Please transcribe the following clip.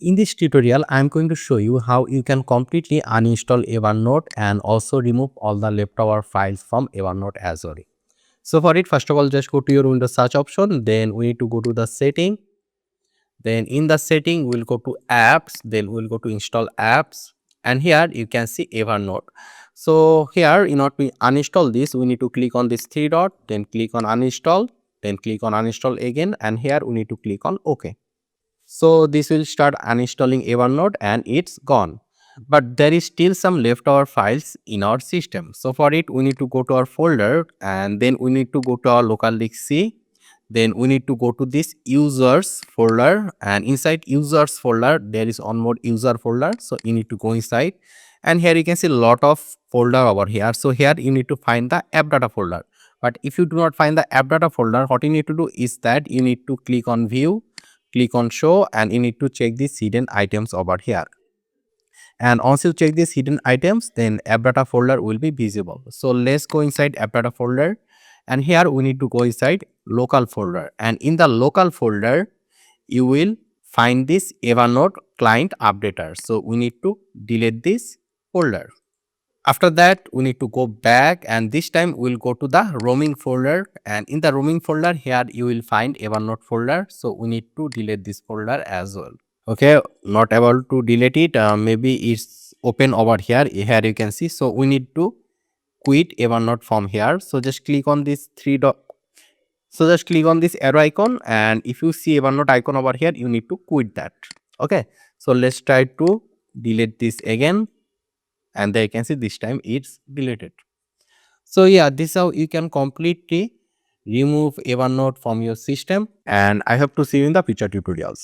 In this tutorial, I am going to show you how you can completely uninstall Evernote and also remove all the leftover files from Evernote as well. So for it, first of all, just go to your Windows search option. Then we need to go to the setting. Then in the setting, we'll go to apps. Then we'll go to install apps. And here you can see Evernote. So here, in order to uninstall this, we need to click on this three dot. Then click on uninstall. Then click on uninstall again. And here we need to click on OK. So this will start uninstalling Evernote and it's gone. But there is still some leftover files in our system. So for it, we need to go to our folder and then we need to go to our local disk C. Then we need to go to this users folder, and inside users folder, there is one more user folder. So you need to go inside, and here you can see a lot of folder over here. So here you need to find the app data folder. But if you do not find the app data folder, what you need to do is that you need to click on view, click on show, and you need to check these hidden items over here. And once you check these hidden items, then app data folder will be visible. So let's go inside app data folder, and here we need to go inside local folder, and in the local folder you will find this Evernote client updater. So we need to delete this folder. After that, we need to go back, and this time we'll go to the roaming folder, and in the roaming folder here you will find Evernote folder. So we need to delete this folder as well. Okay, not able to delete it. Maybe it's open over here. Here you can see. So we need to quit Evernote from here. So just click on this three dot. So just click on this arrow icon, and if you see Evernote icon over here, you need to quit that. Okay, so let's try to delete this again, and there you can see this time it's deleted. So yeah, this is how you can completely remove Evernote from your system, and I hope to see you in the future tutorials.